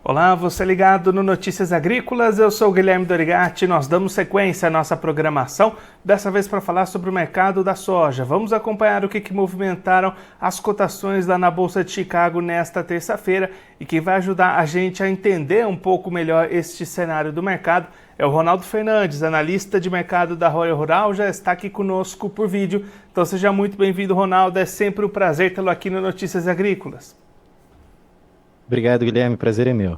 Olá, você ligado no Notícias Agrícolas, eu sou o Guilherme Dorigatti, nós damos sequência à nossa programação, dessa vez para falar sobre o mercado da soja. Vamos acompanhar o que movimentaram as cotações lá na Bolsa de Chicago nesta terça-feira e que vai ajudar a gente a entender um pouco melhor este cenário do mercado. É o Ronaldo Fernandes, analista de mercado da Royal Rural, já está aqui conosco por vídeo. Então seja muito bem-vindo, Ronaldo, é sempre um prazer tê-lo aqui no Notícias Agrícolas. Obrigado, Guilherme. Prazer é meu.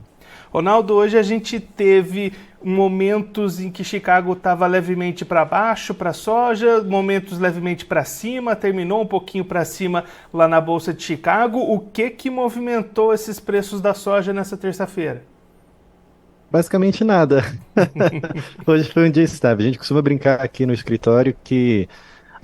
Ronaldo, hoje a gente teve momentos em que Chicago estava levemente para baixo para a soja, momentos levemente para cima, terminou um pouquinho para cima lá na Bolsa de Chicago. O que movimentou esses preços da soja nessa terça-feira? Basicamente nada. Hoje foi um dia estável. A gente costuma brincar aqui no escritório que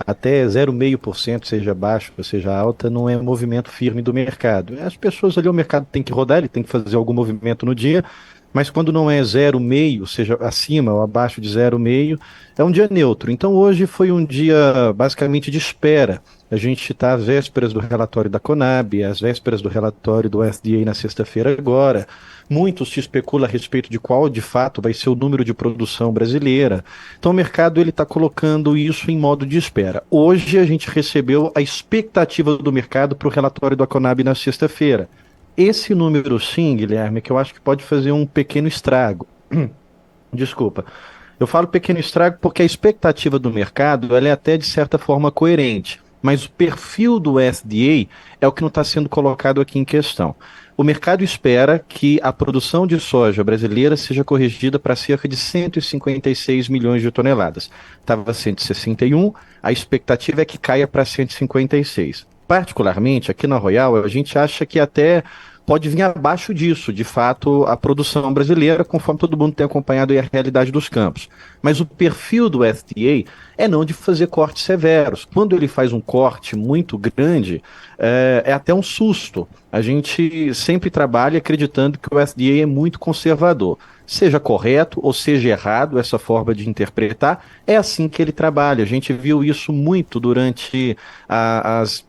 até 0,5%, seja baixo ou seja alta, não é movimento firme do mercado. As pessoas ali, o mercado tem que rodar, ele tem que fazer algum movimento no dia, mas quando não é 0,5, seja acima ou abaixo de 0,5, é um dia neutro. Então hoje foi um dia basicamente de espera. A gente está às vésperas do relatório da Conab, às vésperas do relatório do USDA na sexta-feira agora. Muito se especula a respeito de qual de fato vai ser o número de produção brasileira. Então o mercado ele está colocando isso em modo de espera. Hoje a gente recebeu a expectativa do mercado para o relatório da Conab na sexta-feira. Esse número sim, Guilherme, que eu acho que pode fazer um pequeno estrago. Desculpa. Eu falo pequeno estrago porque a expectativa do mercado ela é até de certa forma coerente, mas o perfil do SDA é o que não está sendo colocado aqui em questão. O mercado espera que a produção de soja brasileira seja corrigida para cerca de 156 milhões de toneladas. Estava 161, a expectativa é que caia para 156. Particularmente, aqui na Royal, a gente acha que até pode vir abaixo disso, de fato, a produção brasileira, conforme todo mundo tem acompanhado aí a realidade dos campos. Mas o perfil do USDA é não de fazer cortes severos. Quando ele faz um corte muito grande, é até um susto. A gente sempre trabalha acreditando que o USDA é muito conservador. Seja correto ou seja errado essa forma de interpretar, é assim que ele trabalha. A gente viu isso muito durante as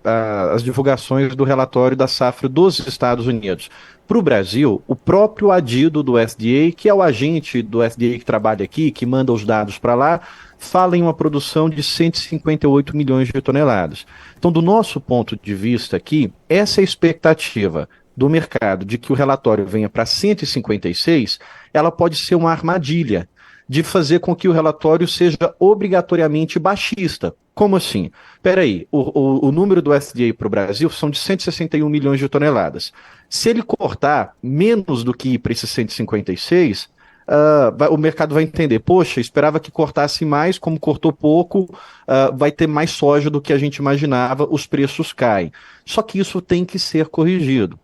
divulgações do relatório da safra dos Estados Unidos. Para o Brasil, o próprio adido do SDA, que é o agente do SDA que trabalha aqui, que manda os dados para lá, fala em uma produção de 158 milhões de toneladas. Então, do nosso ponto de vista aqui, essa é a expectativa do mercado de que o relatório venha para 156, ela pode ser uma armadilha de fazer com que o relatório seja obrigatoriamente baixista. Como assim? Peraí, o número do SDA para o Brasil são de 161 milhões de toneladas. Se ele cortar menos do que ir para esses 156, o mercado vai entender, poxa, esperava que cortasse mais, como cortou pouco, vai ter mais soja do que a gente imaginava, os preços caem. Só que isso tem que ser corrigido.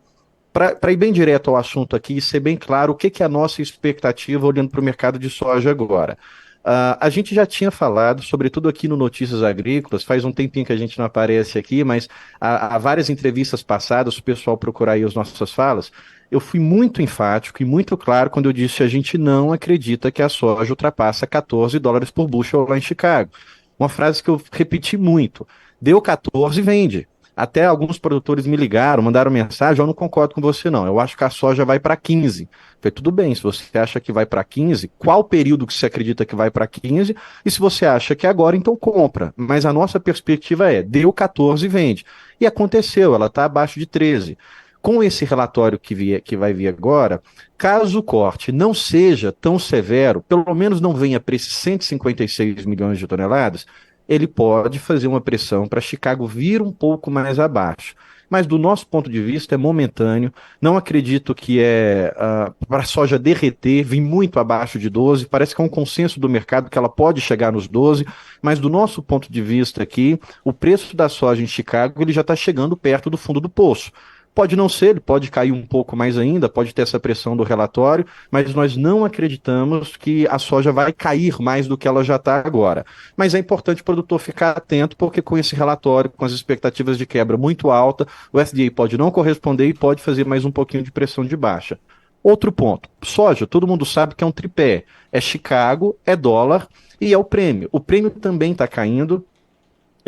Para ir bem direto ao assunto aqui e ser bem claro, o que é a nossa expectativa olhando para o mercado de soja agora? A gente já tinha falado, sobretudo aqui no Notícias Agrícolas, faz um tempinho que a gente não aparece aqui, mas há várias entrevistas passadas, se o pessoal procurar aí as nossas falas, eu fui muito enfático e muito claro quando eu disse que a gente não acredita que a soja ultrapassa $14 por bushel lá em Chicago. Uma frase que eu repeti muito. Deu 14, vende. Até alguns produtores me ligaram, mandaram mensagem, eu não concordo com você não, eu acho que a soja vai para 15. Falei, tudo bem, se você acha que vai para 15, qual período que você acredita que vai para 15? E se você acha que é agora, então compra. Mas a nossa perspectiva é, deu 14 e vende. E aconteceu, ela está abaixo de 13. Com esse relatório que vai vir agora, caso o corte não seja tão severo, pelo menos não venha para esses 156 milhões de toneladas, ele pode fazer uma pressão para Chicago vir um pouco mais abaixo. Mas do nosso ponto de vista é momentâneo, não acredito que para a soja derreter, vir muito abaixo de 12, parece que é um consenso do mercado que ela pode chegar nos 12, mas do nosso ponto de vista aqui, o preço da soja em Chicago ele já está chegando perto do fundo do poço. Pode não ser, ele pode cair um pouco mais ainda, pode ter essa pressão do relatório, mas nós não acreditamos que a soja vai cair mais do que ela já está agora. Mas é importante o produtor ficar atento, porque com esse relatório, com as expectativas de quebra muito alta, o SDA pode não corresponder e pode fazer mais um pouquinho de pressão de baixa. Outro ponto, soja, todo mundo sabe que é um tripé, é Chicago, é dólar e é o prêmio. O prêmio também está caindo.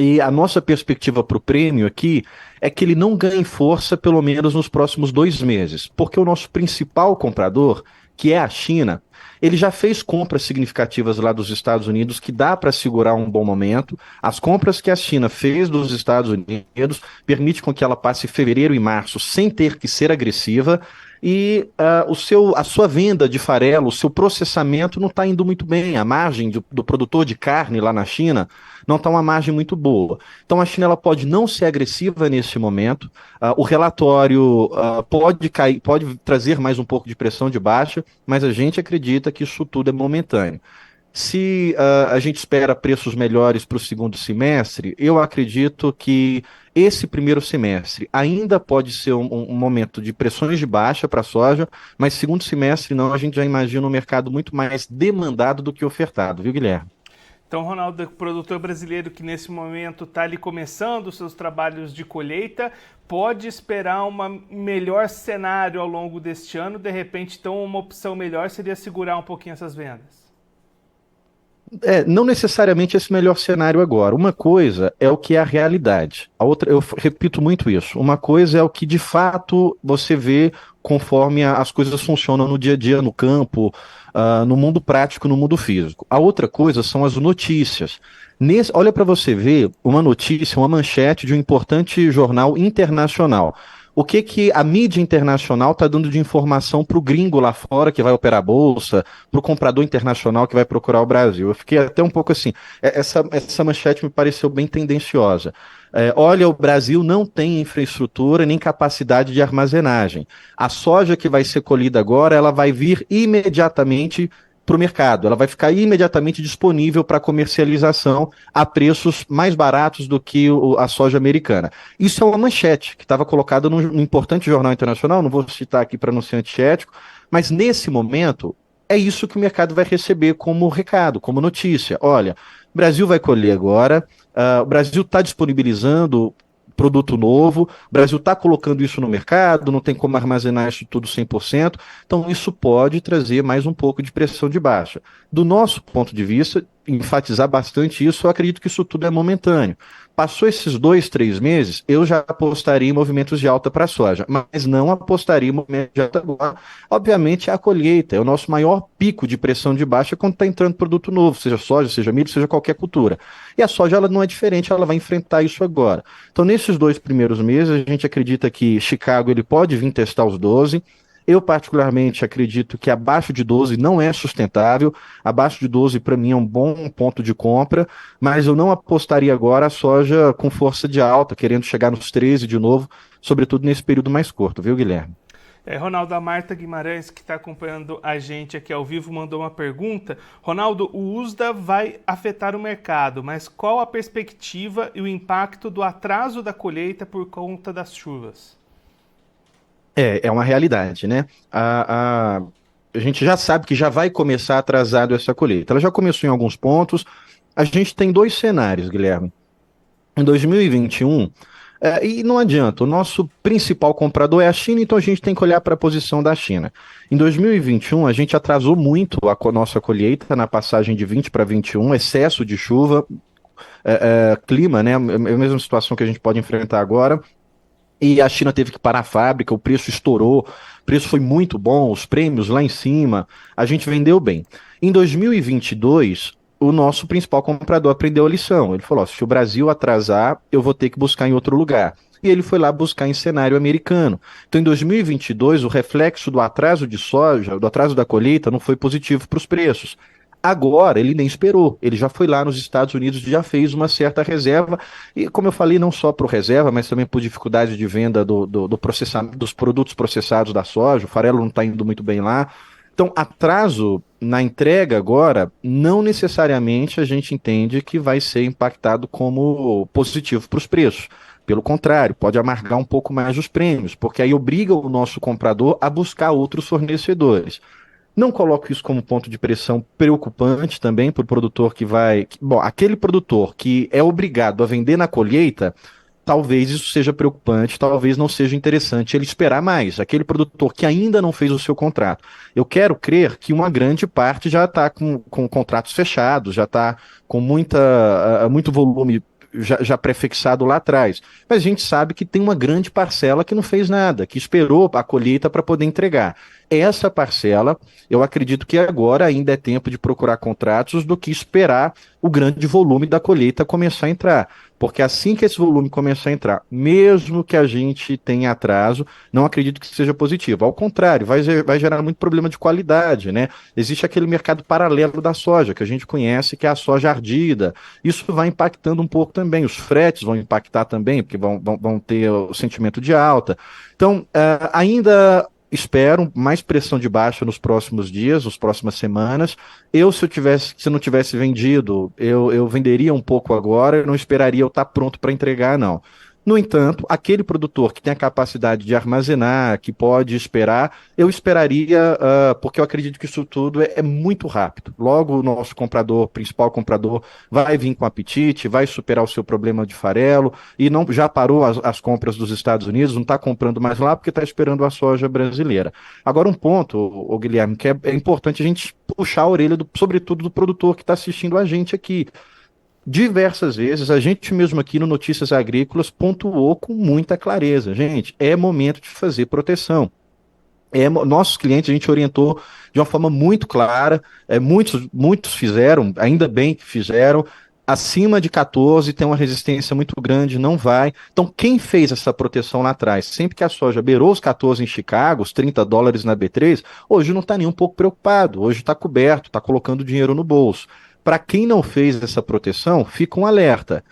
E a nossa perspectiva para o prêmio aqui é que ele não ganhe força pelo menos nos próximos 2 meses, porque o nosso principal comprador, que é a China, ele já fez compras significativas lá dos Estados Unidos que dá para segurar um bom momento. As compras que a China fez dos Estados Unidos permite com que ela passe fevereiro e março sem ter que ser agressiva. E a sua venda de farelo, o seu processamento não está indo muito bem. A margem do produtor de carne lá na China não está uma margem muito boa. Então a China ela pode não ser agressiva nesse momento. O relatório pode cair, pode trazer mais um pouco de pressão de baixa, mas a gente acredita que isso tudo é momentâneo. Se a gente espera preços melhores para o segundo semestre, eu acredito que esse primeiro semestre ainda pode ser um momento de pressões de baixa para a soja, mas segundo semestre não, a gente já imagina um mercado muito mais demandado do que ofertado, viu, Guilherme? Então, Ronaldo, produtor brasileiro que nesse momento está ali começando os seus trabalhos de colheita, pode esperar um melhor cenário ao longo deste ano? De repente, então, uma opção melhor seria segurar um pouquinho essas vendas? Não necessariamente esse melhor cenário agora. Uma coisa é o que é a realidade. A outra, eu repito muito isso. Uma coisa é o que de fato você vê conforme as coisas funcionam no dia a dia, no campo, no mundo prático, no mundo físico. A outra coisa são as notícias. Olha para você ver uma notícia, uma manchete de um importante jornal internacional. O que a mídia internacional está dando de informação para o gringo lá fora que vai operar a bolsa, para o comprador internacional que vai procurar o Brasil? Eu fiquei até um pouco assim. Essa manchete me pareceu bem tendenciosa. Olha, o Brasil não tem infraestrutura nem capacidade de armazenagem. A soja que vai ser colhida agora, ela vai vir imediatamente para o mercado. Ela vai ficar imediatamente disponível para comercialização a preços mais baratos do que a soja americana. Isso é uma manchete que estava colocada num importante jornal internacional, não vou citar aqui para não ser antiético, mas nesse momento é isso que o mercado vai receber como recado, como notícia. Olha, o Brasil vai colher agora, o Brasil está disponibilizando produto novo, o Brasil está colocando isso no mercado, não tem como armazenar isso tudo 100%, então isso pode trazer mais um pouco de pressão de baixa. Do nosso ponto de vista, enfatizar bastante isso, eu acredito que isso tudo é momentâneo. Passou esses 2, 3 meses, eu já apostaria em movimentos de alta para a soja, mas não apostaria em movimentos de alta agora. Obviamente, a colheita é o nosso maior pico de pressão de baixa quando está entrando produto novo, seja soja, seja milho, seja qualquer cultura. E a soja ela não é diferente, ela vai enfrentar isso agora. Então, nesses 2 primeiros meses, a gente acredita que Chicago ele pode vir testar os 12. Eu, particularmente, acredito que abaixo de 12 não é sustentável. Abaixo de 12, para mim, é um bom ponto de compra, mas eu não apostaria agora a soja com força de alta, querendo chegar nos 13 de novo, sobretudo nesse período mais curto, viu, Guilherme? Ronaldo, a Marta Guimarães, que está acompanhando a gente aqui ao vivo, mandou uma pergunta. Ronaldo, o USDA vai afetar o mercado, mas qual a perspectiva e o impacto do atraso da colheita por conta das chuvas? É uma realidade, né? A gente já sabe que já vai começar atrasado essa colheita. Ela já começou em alguns pontos. A gente tem 2 cenários, Guilherme. Em 2021, e não adianta, o nosso principal comprador é a China, então a gente tem que olhar para a posição da China. Em 2021, a gente atrasou muito a nossa colheita na passagem de 20 para 21, excesso de chuva, clima, né? É a mesma situação que a gente pode enfrentar agora. E a China teve que parar a fábrica, o preço estourou, o preço foi muito bom, os prêmios lá em cima, a gente vendeu bem. Em 2022, o nosso principal comprador aprendeu a lição. Ele falou: se o Brasil atrasar, eu vou ter que buscar em outro lugar. E ele foi lá buscar em cenário americano. Então, em 2022, o reflexo do atraso de soja, do atraso da colheita, não foi positivo para os preços. Agora, ele nem esperou, ele já foi lá nos Estados Unidos e já fez uma certa reserva, e como eu falei, não só por reserva, mas também por dificuldade de venda do processamento, dos produtos processados da soja, o farelo não está indo muito bem lá. Então, atraso na entrega agora, não necessariamente a gente entende que vai ser impactado como positivo para os preços. Pelo contrário, pode amargar um pouco mais os prêmios, porque aí obriga o nosso comprador a buscar outros fornecedores. Não coloco isso como ponto de pressão preocupante também para o produtor que vai. Bom, aquele produtor que é obrigado a vender na colheita, talvez isso seja preocupante, talvez não seja interessante ele esperar mais. Aquele produtor que ainda não fez o seu contrato. Eu quero crer que uma grande parte já está com contratos fechados, já está com muito volume já prefixado lá atrás. Mas a gente sabe que tem uma grande parcela que não fez nada, que esperou a colheita para poder entregar. Essa parcela, eu acredito que agora ainda é tempo de procurar contratos do que esperar o grande volume da colheita começar a entrar. Porque assim que esse volume começar a entrar, mesmo que a gente tenha atraso, não acredito que seja positivo. Ao contrário, vai gerar muito problema de qualidade, né? Existe aquele mercado paralelo da soja, que a gente conhece, que é a soja ardida. Isso vai impactando um pouco também. Os fretes vão impactar também, porque vão ter o sentimento de alta. Então, ainda espero mais pressão de baixa nos próximos dias, nas próximas semanas. Se não tivesse vendido, eu venderia um pouco agora, eu não esperaria eu estar pronto para entregar, não. No entanto, aquele produtor que tem a capacidade de armazenar, que pode esperar, eu esperaria, porque eu acredito que isso tudo é muito rápido. Logo, o nosso comprador, principal comprador, vai vir com apetite, vai superar o seu problema de farelo, e não já parou as compras dos Estados Unidos, não está comprando mais lá porque está esperando a soja brasileira. Agora, um ponto, Guilherme, que é importante a gente puxar a orelha, sobretudo do produtor que está assistindo a gente aqui. Diversas vezes, a gente mesmo aqui no Notícias Agrícolas pontuou com muita clareza. Gente, é momento de fazer proteção. Nossos clientes a gente orientou de uma forma muito clara, muitos fizeram, ainda bem que fizeram, acima de 14 tem uma resistência muito grande, não vai. Então, quem fez essa proteção lá atrás, sempre que a soja beirou os 14 em Chicago, os $30 na B3, hoje não está nem um pouco preocupado, hoje está coberto, está colocando dinheiro no bolso. Para quem não fez essa proteção, fica um alerta.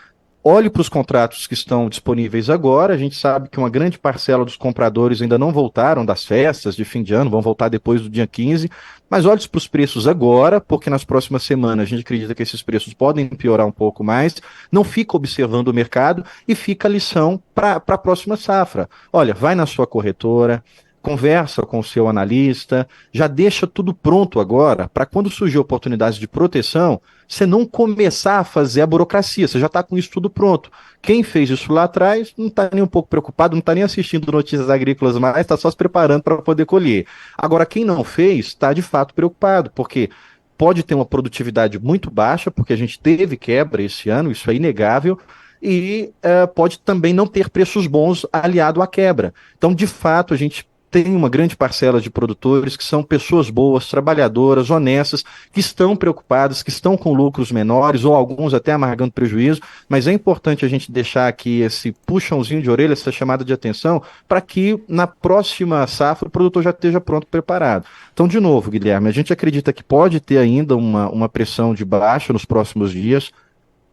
Olhe para os contratos que estão disponíveis agora. A gente sabe que uma grande parcela dos compradores ainda não voltaram das festas de fim de ano, vão voltar depois do dia 15. Mas olhe para os preços agora, porque nas próximas semanas a gente acredita que esses preços podem piorar um pouco mais. Não fica observando o mercado e fica a lição para a próxima safra. Olha, vai na sua corretora, conversa com o seu analista, já deixa tudo pronto agora, para quando surgir oportunidades de proteção, você não começar a fazer a burocracia, você já está com isso tudo pronto. Quem fez isso lá atrás não está nem um pouco preocupado, não está nem assistindo Notícias Agrícolas mais, está só se preparando para poder colher. Agora, quem não fez, está de fato preocupado, porque pode ter uma produtividade muito baixa, porque a gente teve quebra esse ano, isso é inegável, e pode também não ter preços bons aliado à quebra. Então, de fato, a gente tem uma grande parcela de produtores que são pessoas boas, trabalhadoras, honestas, que estão preocupadas, que estão com lucros menores, ou alguns até amargando prejuízo, mas é importante a gente deixar aqui esse puxãozinho de orelha, essa chamada de atenção, para que na próxima safra o produtor já esteja pronto, preparado. Então, de novo, Guilherme, a gente acredita que pode ter ainda uma pressão de baixa nos próximos dias.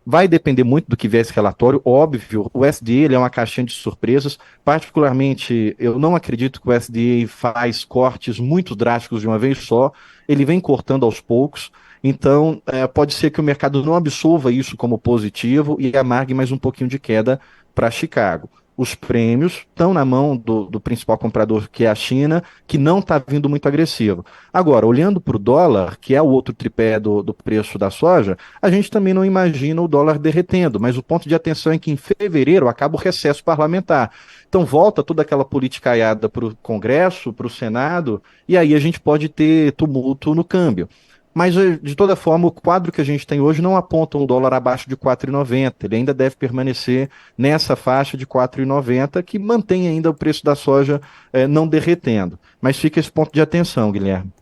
Vai depender muito do que vier esse relatório, óbvio, o SDA ele é uma caixinha de surpresas, particularmente eu não acredito que o SDA faz cortes muito drásticos de uma vez só, ele vem cortando aos poucos, então pode ser que o mercado não absorva isso como positivo e amargue mais um pouquinho de queda para Chicago. Os prêmios estão na mão do principal comprador, que é a China, que não está vindo muito agressivo. Agora, olhando para o dólar, que é o outro tripé do preço da soja, a gente também não imagina o dólar derretendo, mas o ponto de atenção é que em fevereiro acaba o recesso parlamentar. Então volta toda aquela politicaiada para o Congresso, para o Senado, e aí a gente pode ter tumulto no câmbio. Mas, de toda forma, o quadro que a gente tem hoje não aponta um dólar abaixo de 4,90. Ele ainda deve permanecer nessa faixa de 4,90, que mantém ainda o preço da soja não derretendo. Mas fica esse ponto de atenção, Guilherme.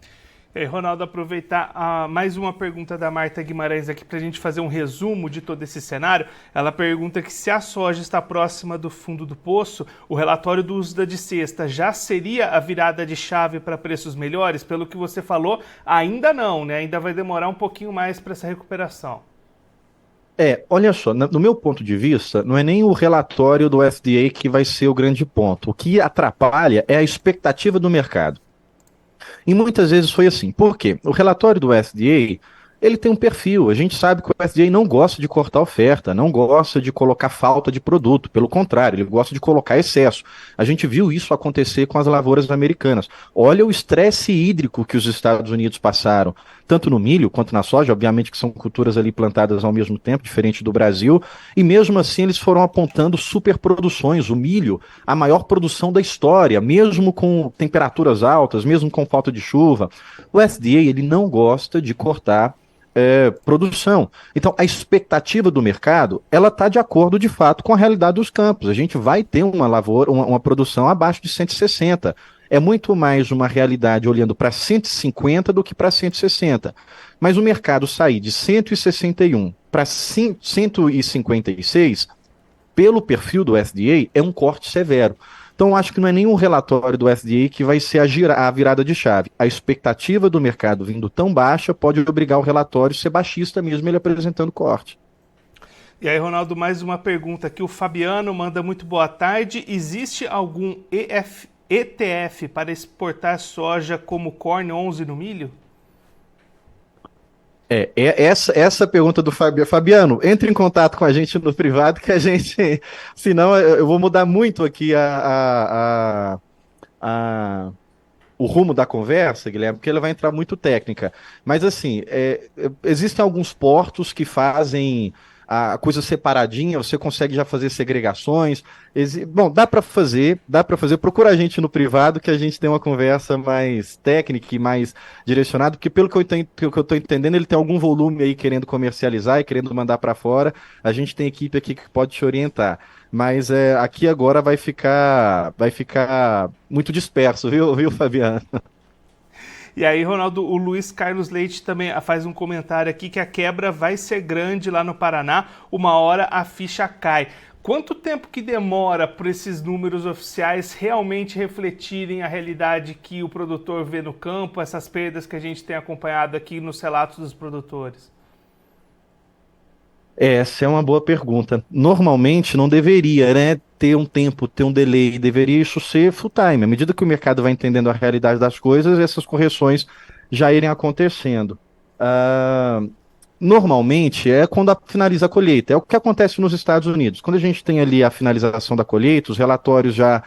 Ronaldo, aproveitar mais uma pergunta da Marta Guimarães aqui para a gente fazer um resumo de todo esse cenário. Ela pergunta que se a soja está próxima do fundo do poço, o relatório do USDA de sexta já seria a virada de chave para preços melhores? Pelo que você falou, ainda não, né? Ainda vai demorar um pouquinho mais para essa recuperação. Olha só, no meu ponto de vista, não é nem o relatório do FDA que vai ser o grande ponto. O que atrapalha é a expectativa do mercado. E muitas vezes foi assim. Por quê? O relatório do SDA, ele tem um perfil. A gente sabe que o SDA não gosta de cortar oferta, não gosta de colocar falta de produto. Pelo contrário, ele gosta de colocar excesso. A gente viu isso acontecer com as lavouras americanas. Olha o estresse hídrico que os Estados Unidos passaram, tanto no milho quanto na soja, obviamente que são culturas ali plantadas ao mesmo tempo, diferente do Brasil, e mesmo assim eles foram apontando superproduções. O milho, a maior produção da história, mesmo com temperaturas altas, mesmo com falta de chuva. O SDA, ele não gosta de cortar produção. Então, a expectativa do mercado, ela está de acordo, de fato, com a realidade dos campos. A gente vai ter uma lavoura, uma produção abaixo de 160. É muito mais uma realidade olhando para 150 do que para 160. Mas o mercado sair de 161 para 156, pelo perfil do FDA, é um corte severo. Então, acho que não é nenhum relatório do FDA que vai ser a virada de chave. A expectativa do mercado vindo tão baixa pode obrigar o relatório a ser baixista mesmo, ele apresentando corte. E aí, Ronaldo, mais uma pergunta aqui. O Fabiano manda muito boa tarde. Existe algum ETF para exportar soja como Corn 11 no milho? Essa pergunta do Fabiano, entre em contato com a gente no privado que a gente, senão eu vou mudar muito aqui o rumo da conversa, Guilherme, porque ela vai entrar muito técnica. Mas assim, existem alguns portos que fazem a coisa separadinha, você consegue já fazer segregações. Bom, dá para fazer. Procura a gente no privado que a gente tem uma conversa mais técnica e mais direcionada, porque pelo que eu estou entendendo, ele tem algum volume aí querendo comercializar e querendo mandar para fora. A gente tem equipe aqui que pode te orientar. Mas aqui agora vai ficar muito disperso, viu, Fabiano? E aí, Ronaldo, o Luiz Carlos Leite também faz um comentário aqui que a quebra vai ser grande lá no Paraná, uma hora a ficha cai. Quanto tempo que demora para esses números oficiais realmente refletirem a realidade que o produtor vê no campo, essas perdas que a gente tem acompanhado aqui nos relatos dos produtores? Essa é uma boa pergunta. Normalmente não deveria, né, ter um tempo, ter um delay, deveria isso ser full time. À medida que o mercado vai entendendo a realidade das coisas, essas correções já irem acontecendo. Ah, Normalmente é quando finaliza a colheita. É o que acontece nos Estados Unidos. Quando a gente tem ali a finalização da colheita, os relatórios já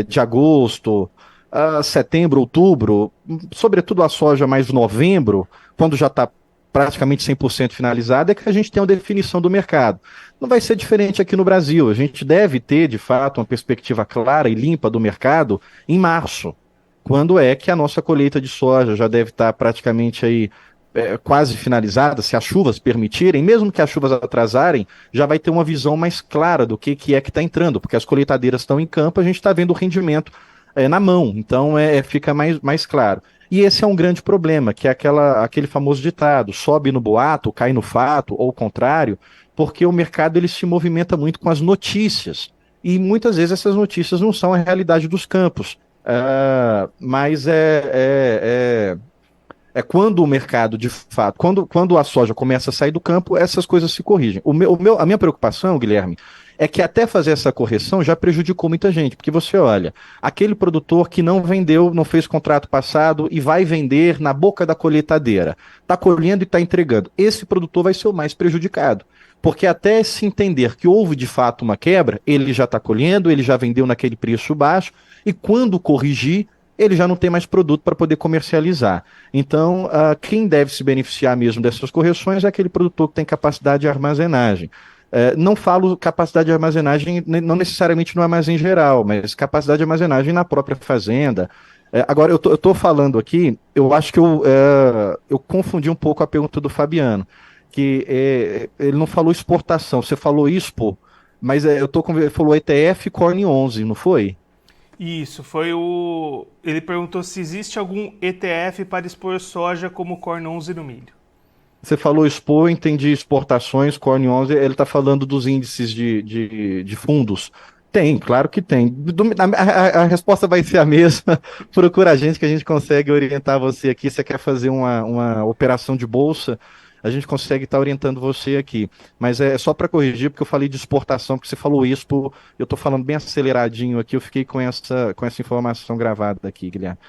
de agosto, setembro, outubro, sobretudo a soja mais novembro, quando já está praticamente 100% finalizada, é que a gente tem uma definição do mercado. Não vai ser diferente aqui no Brasil. A gente deve ter, de fato, uma perspectiva clara e limpa do mercado em março, quando é que a nossa colheita de soja já deve estar praticamente aí quase finalizada, se as chuvas permitirem, mesmo que as chuvas atrasarem, já vai ter uma visão mais clara do que é que está entrando, porque as colheitadeiras estão em campo, a gente está vendo o rendimento na mão, então fica mais claro. E esse é um grande problema, que é aquele famoso ditado, sobe no boato, cai no fato, ou o contrário, porque o mercado ele se movimenta muito com as notícias, e muitas vezes essas notícias não são a realidade dos campos. Mas quando o mercado, de fato, quando a soja começa a sair do campo, essas coisas se corrigem. A minha preocupação, Guilherme, é que até fazer essa correção já prejudicou muita gente, porque você olha, aquele produtor que não vendeu, não fez contrato passado e vai vender na boca da colheitadeira, está colhendo e está entregando, esse produtor vai ser o mais prejudicado. Porque até se entender que houve de fato uma quebra, ele já está colhendo, ele já vendeu naquele preço baixo, e quando corrigir, ele já não tem mais produto para poder comercializar. Então, quem deve se beneficiar mesmo dessas correções é aquele produtor que tem capacidade de armazenagem. Não falo capacidade de armazenagem, não necessariamente no armazém geral, mas capacidade de armazenagem na própria fazenda. Agora, eu estou falando aqui, eu acho que eu confundi um pouco a pergunta do Fabiano, que ele não falou exportação, você falou ISPO, mas ele falou ETF Corn 11, não foi? Isso, foi o... Ele perguntou se existe algum ETF para expor soja como Corn 11 no milho. Você falou Expo, eu entendi exportações, Corn 11, ele está falando dos índices de fundos. Tem, claro que tem. A resposta vai ser a mesma. Procura a gente que a gente consegue orientar você aqui. Você quer fazer uma operação de bolsa, a gente consegue estar orientando você aqui. Mas é só para corrigir, porque eu falei de exportação, porque você falou Expo, eu estou falando bem aceleradinho aqui, eu fiquei com essa informação gravada aqui, Guilherme.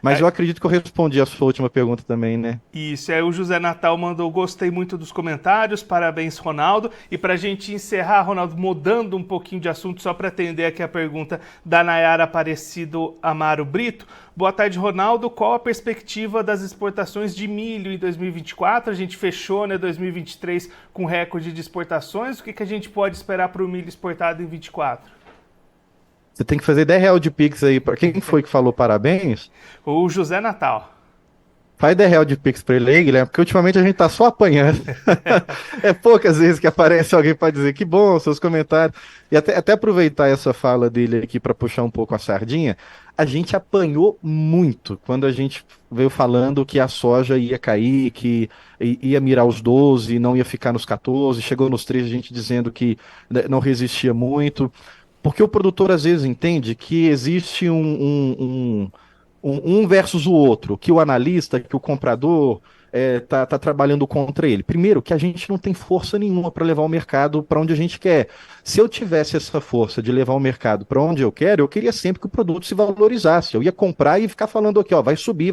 Mas eu acredito que eu respondi a sua última pergunta também, né? Isso, aí o José Natal mandou, gostei muito dos comentários, parabéns, Ronaldo. E para a gente encerrar, Ronaldo, mudando um pouquinho de assunto, só para atender aqui a pergunta da Nayara Aparecido Amaro Brito. Boa tarde, Ronaldo. Qual a perspectiva das exportações de milho em 2024? A gente fechou, né, 2023 com recorde de exportações. O que a gente pode esperar para o milho exportado em 2024? Você tem que fazer R$10 de Pix aí. Para quem foi que falou parabéns? O José Natal. Faz der de Pix pra ele aí, Guilherme, porque ultimamente a gente tá só apanhando. É poucas vezes que aparece alguém para dizer que bom, seus comentários. E até aproveitar essa fala dele aqui para puxar um pouco a sardinha, a gente apanhou muito quando a gente veio falando que a soja ia cair, que ia mirar os 12, não ia ficar nos 14, chegou nos 13, a gente dizendo que não resistia muito. Porque o produtor às vezes entende que existe um versus o outro, que o analista, que o comprador tá trabalhando contra ele. Primeiro, que a gente não tem força nenhuma para levar o mercado para onde a gente quer. Se eu tivesse essa força de levar o mercado para onde eu quero, eu queria sempre que o produto se valorizasse. Eu ia comprar e ficar falando aqui, ó, vai subir,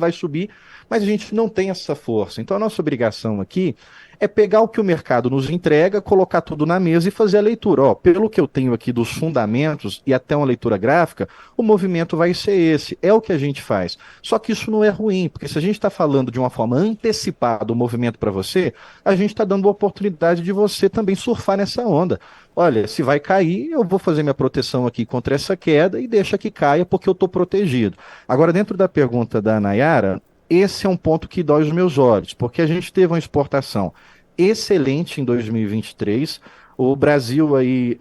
mas a gente não tem essa força. Então a nossa obrigação aqui é pegar o que o mercado nos entrega, colocar tudo na mesa e fazer a leitura. Ó, pelo que eu tenho aqui dos fundamentos e até uma leitura gráfica, o movimento vai ser esse. É o que a gente faz. Só que isso não é ruim, porque se a gente está falando de uma forma antecipada o movimento para você, a gente está dando a oportunidade de você também surfar nessa onda. Olha, se vai cair, eu vou fazer minha proteção aqui contra essa queda e deixa que caia porque eu estou protegido. Agora, dentro da pergunta da Nayara, esse é um ponto que dói os meus olhos, porque a gente teve uma exportação excelente em 2023. O Brasil aí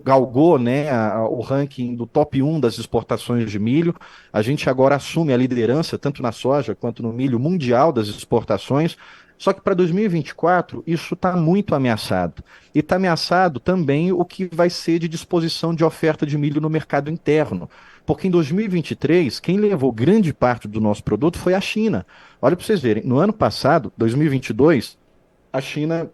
galgou, né, o ranking do top 1 das exportações de milho. A gente agora assume a liderança, tanto na soja quanto no milho mundial das exportações. Só que para 2024 isso está muito ameaçado. E está ameaçado também o que vai ser de disposição de oferta de milho no mercado interno. Porque em 2023, quem levou grande parte do nosso produto foi a China. Olha para vocês verem, no ano passado, 2022, a China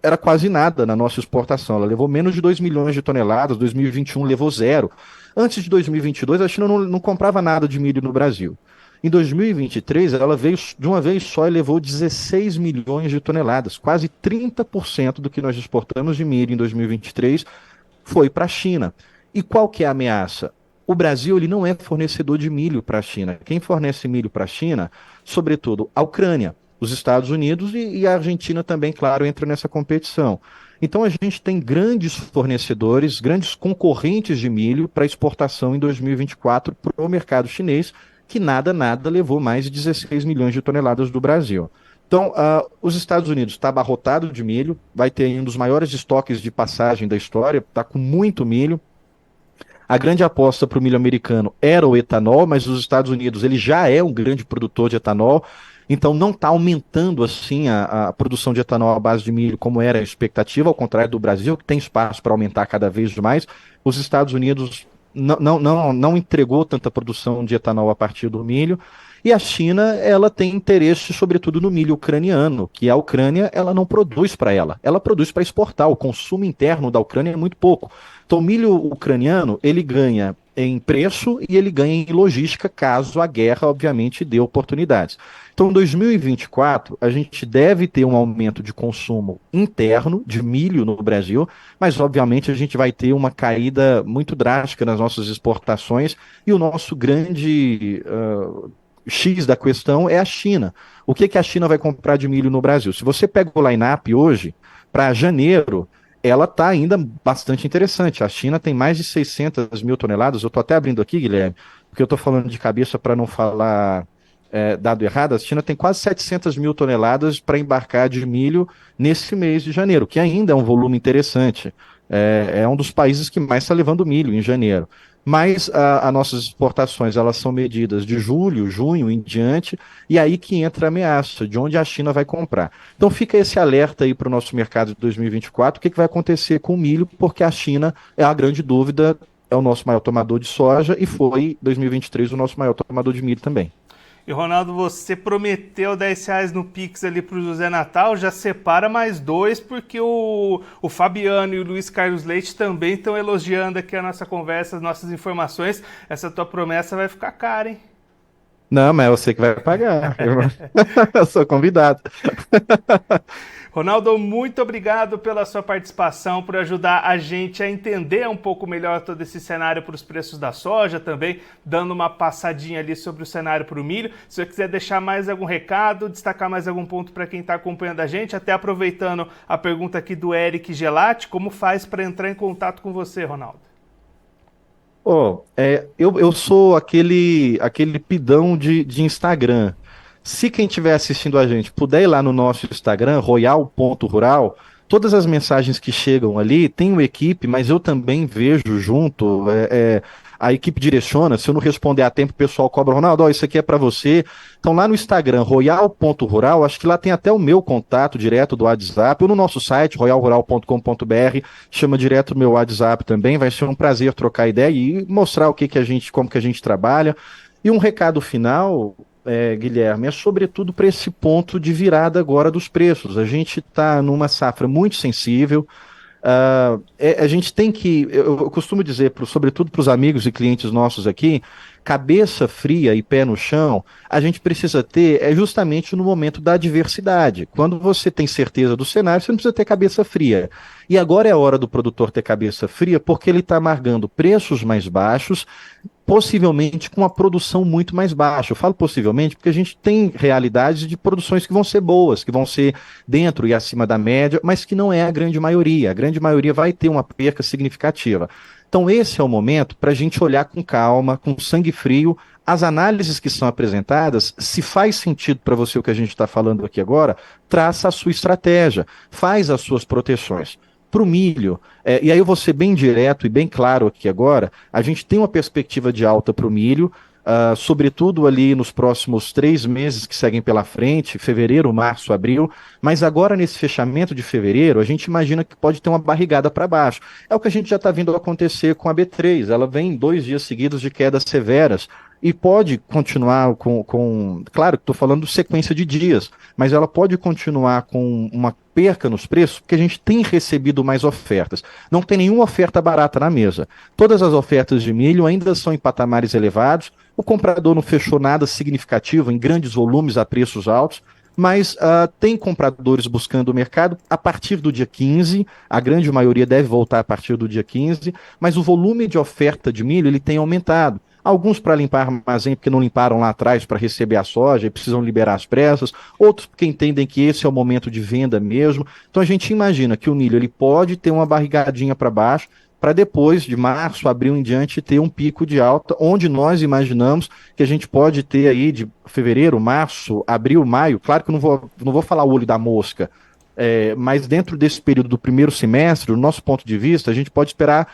era quase nada na nossa exportação. Ela levou menos de 2 milhões de toneladas, 2021 levou zero. Antes de 2022, a China não comprava nada de milho no Brasil. Em 2023, ela veio de uma vez só e levou 16 milhões de toneladas, quase 30% do que nós exportamos de milho em 2023 foi para a China. E qual que é a ameaça? O Brasil ele não é fornecedor de milho para a China. Quem fornece milho para a China, sobretudo a Ucrânia, os Estados Unidos e a Argentina também, claro, entra nessa competição. Então a gente tem grandes fornecedores, grandes concorrentes de milho para exportação em 2024 para o mercado chinês, que nada levou mais de 16 milhões de toneladas do Brasil. Então, os Estados Unidos está abarrotado de milho, vai ter um dos maiores estoques de passagem da história, está com muito milho. A grande aposta para o milho americano era o etanol, mas os Estados Unidos ele já é um grande produtor de etanol, então não está aumentando assim a produção de etanol à base de milho como era a expectativa, ao contrário do Brasil, que tem espaço para aumentar cada vez mais. Os Estados Unidos não entregou tanta produção de etanol a partir do milho. E a China, ela tem interesse, sobretudo, no milho ucraniano, que a Ucrânia, ela não produz para ela produz para exportar. O consumo interno da Ucrânia é muito pouco. Então, o milho ucraniano, ele ganha em preço e ele ganha em logística, caso a guerra, obviamente, dê oportunidades. Então, em 2024, a gente deve ter um aumento de consumo interno de milho no Brasil, mas, obviamente, a gente vai ter uma caída muito drástica nas nossas exportações e o nosso grande X da questão é a China. O que a China vai comprar de milho no Brasil? Se você pega o line-up hoje, para janeiro, ela está ainda bastante interessante. A China tem mais de 600 mil toneladas. Eu estou até abrindo aqui, Guilherme, porque eu estou falando de cabeça para não falar dado errado. A China tem quase 700 mil toneladas para embarcar de milho nesse mês de janeiro, que ainda é um volume interessante. É um dos países que mais está levando milho em janeiro. Mas as nossas exportações elas são medidas de julho, junho em diante, e aí que entra a ameaça, de onde a China vai comprar. Então fica esse alerta aí para o nosso mercado de 2024, o que vai acontecer com o milho, porque a China é a grande dúvida, é o nosso maior tomador de soja, e foi, 2023, o nosso maior tomador de milho também. E Ronaldo, você prometeu R$10 no Pix ali para o José Natal, já separa mais 2, porque o Fabiano e o Luiz Carlos Leite também estão elogiando aqui a nossa conversa, as nossas informações. Essa tua promessa vai ficar cara, hein? Não, mas eu sei que vai pagar. Eu sou convidado. Ronaldo, muito obrigado pela sua participação, por ajudar a gente a entender um pouco melhor todo esse cenário para os preços da soja, também dando uma passadinha ali sobre o cenário para o milho. Se você quiser deixar mais algum recado, destacar mais algum ponto para quem está acompanhando a gente, até aproveitando a pergunta aqui do Eric Gelati, como faz para entrar em contato com você, Ronaldo? Eu sou aquele pidão de Instagram. Se quem estiver assistindo a gente puder ir lá no nosso Instagram, royal.rural, todas as mensagens que chegam ali, tem uma equipe, mas eu também vejo junto, a equipe direciona, se eu não responder a tempo, o pessoal cobra, Ronaldo, ó, isso aqui é para você. Então lá no Instagram, royal.rural, acho que lá tem até o meu contato direto do WhatsApp, ou no nosso site, royalrural.com.br, chama direto o meu WhatsApp também, vai ser um prazer trocar ideia e mostrar como que a gente trabalha. E um recado final, Guilherme, é sobretudo para esse ponto de virada agora dos preços. A gente está numa safra muito sensível. A gente tem que, eu costumo dizer, sobretudo para os amigos e clientes nossos aqui, cabeça fria e pé no chão, a gente precisa ter justamente no momento da adversidade. Quando você tem certeza do cenário, você não precisa ter cabeça fria. E agora é a hora do produtor ter cabeça fria, porque ele está amargando preços mais baixos, possivelmente com uma produção muito mais baixa. Eu falo possivelmente porque a gente tem realidades de produções que vão ser boas, que vão ser dentro e acima da média, mas que não é a grande maioria. A grande maioria vai ter uma perca significativa. Então esse é o momento para a gente olhar com calma, com sangue frio, as análises que são apresentadas, se faz sentido para você o que a gente está falando aqui agora, traça a sua estratégia, faz as suas proteções. Para o milho, e aí eu vou ser bem direto e bem claro aqui agora, a gente tem uma perspectiva de alta para o milho, sobretudo ali nos próximos 3 meses que seguem pela frente, fevereiro, março, abril, mas agora nesse fechamento de fevereiro, a gente imagina que pode ter uma barrigada para baixo. É o que a gente já está vendo acontecer com a B3, ela vem 2 dias seguidos de quedas severas, e pode continuar claro que estou falando sequência de dias, mas ela pode continuar com uma perca nos preços, porque a gente tem recebido mais ofertas. Não tem nenhuma oferta barata na mesa. Todas as ofertas de milho ainda são em patamares elevados, o comprador não fechou nada significativo em grandes volumes a preços altos, mas tem compradores buscando o mercado a partir do dia 15, a grande maioria deve voltar a partir do dia 15, mas o volume de oferta de milho ele tem aumentado. Alguns para limpar armazém porque não limparam lá atrás para receber a soja e precisam liberar as pressas, outros porque entendem que esse é o momento de venda mesmo. Então a gente imagina que o milho ele pode ter uma barrigadinha para baixo, para depois de março, abril em diante, ter um pico de alta, onde nós imaginamos que a gente pode ter aí de fevereiro, março, abril, maio, claro que eu não vou falar o olho da mosca, mas dentro desse período do primeiro semestre, do nosso ponto de vista, a gente pode esperar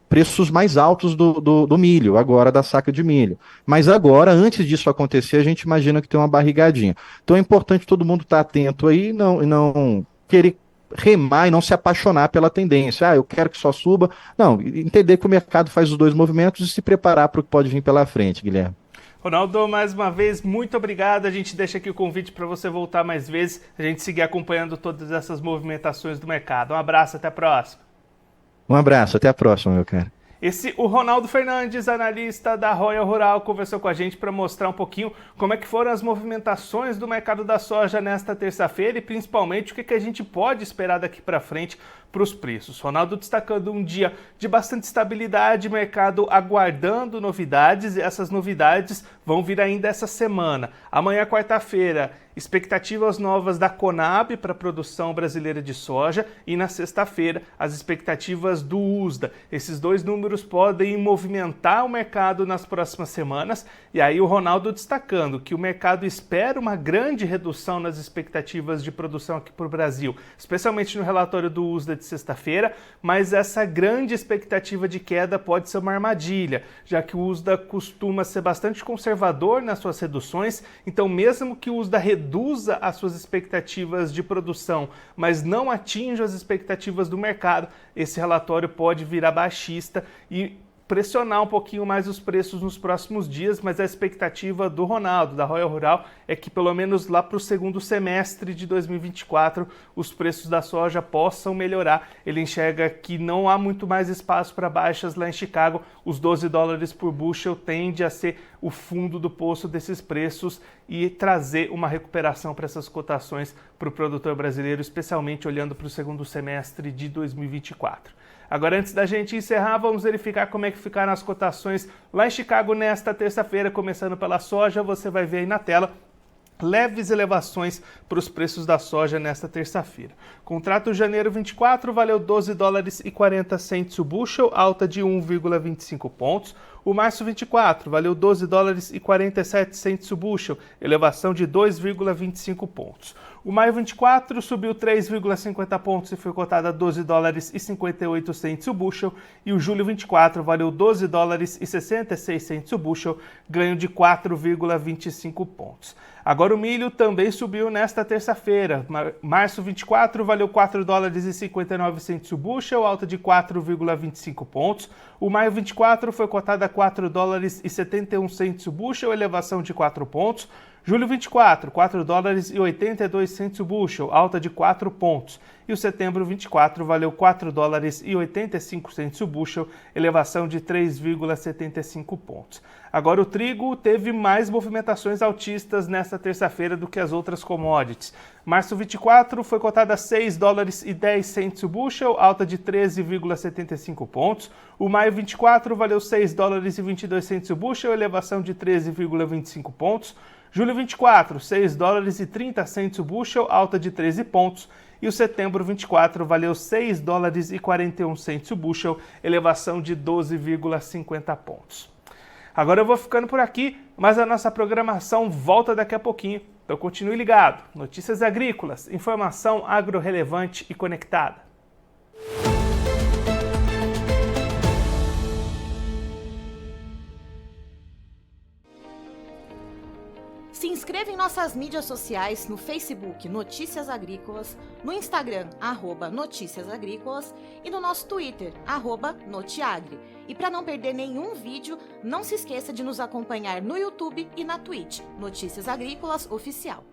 preços mais altos do milho, agora da saca de milho. Mas agora, antes disso acontecer, a gente imagina que tem uma barrigadinha. Então é importante todo mundo estar atento aí e não querer remar e não se apaixonar pela tendência. Eu quero que só suba. Não, entender que o mercado faz os dois movimentos e se preparar para o que pode vir pela frente, Guilherme. Ronaldo, mais uma vez, muito obrigado. A gente deixa aqui o convite para você voltar mais vezes, a gente seguir acompanhando todas essas movimentações do mercado. Um abraço, até a próxima. Um abraço, até a próxima, meu cara. O Ronaldo Fernandes, analista da Royal Rural, conversou com a gente para mostrar um pouquinho como é que foram as movimentações do mercado da soja nesta terça-feira e principalmente o que a gente pode esperar daqui para frente para os preços. Ronaldo destacando um dia de bastante estabilidade, mercado aguardando novidades, e essas novidades vão vir ainda essa semana. Amanhã, quarta-feira, expectativas novas da Conab para a produção brasileira de soja e na sexta-feira as expectativas do USDA. Esses dois números podem movimentar o mercado nas próximas semanas e aí o Ronaldo destacando que o mercado espera uma grande redução nas expectativas de produção aqui para o Brasil, especialmente no relatório do USDA de sexta-feira, mas essa grande expectativa de queda pode ser uma armadilha, já que o USDA costuma ser bastante conservador nas suas reduções, então mesmo que o USDA reduza as suas expectativas de produção, mas não atinja as expectativas do mercado, esse relatório pode virar baixista e pressionar um pouquinho mais os preços nos próximos dias, mas a expectativa do Ronaldo, da Royal Rural, é que pelo menos lá para o segundo semestre de 2024 os preços da soja possam melhorar. Ele enxerga que não há muito mais espaço para baixas lá em Chicago, os $12 por bushel tende a ser o fundo do poço desses preços e trazer uma recuperação para essas cotações para o produtor brasileiro, especialmente olhando para o segundo semestre de 2024. Agora, antes da gente encerrar, vamos verificar como é que ficaram as cotações lá em Chicago nesta terça-feira, começando pela soja, você vai ver aí na tela leves elevações para os preços da soja nesta terça-feira. Contrato janeiro 24 valeu $12,40 o bushel, alta de 1,25 pontos. O março 24 valeu 12 dólares e 47 cents o bushel, elevação de 2,25 pontos. O maio 24 subiu 3,50 pontos e foi cotado a 12 dólares e 58 cents o bushel, e o julho 24 valeu 12 dólares e 66 cents o bushel, ganho de 4,25 pontos. Agora o milho também subiu nesta terça-feira. Março 24 valeu 4 dólares e 59 cents o bushel, alta de 4,25 pontos. O maio 24 foi cotado a 4 dólares e 71 cents o bushel, elevação de 4 pontos. Julho 24, 4 dólares e 82 cents o bushel, alta de 4 pontos. E o setembro 24 valeu 4 dólares e 85 cents o bushel, elevação de 3,75 pontos. Agora o trigo teve mais movimentações altistas nesta terça-feira do que as outras commodities. Março 24 foi cotado a 6 dólares e 10 cents o bushel, alta de 13,75 pontos. O maio 24 valeu 6 dólares e 22 cents o bushel, elevação de 13,25 pontos. Julho 24, 6 dólares e 30 cents o bushel, alta de 13 pontos. E o setembro 24 valeu 6 dólares e 41 cents o bushel, elevação de 12,50 pontos. Agora eu vou ficando por aqui, mas a nossa programação volta daqui a pouquinho. Então continue ligado. Notícias agrícolas, informação agro-relevante e conectada. Se inscreva em nossas mídias sociais, no Facebook Notícias Agrícolas, no Instagram @Notícias Agrícolas e no nosso Twitter @Notiagre. E para não perder nenhum vídeo, não se esqueça de nos acompanhar no YouTube e na Twitch, Notícias Agrícolas Oficial.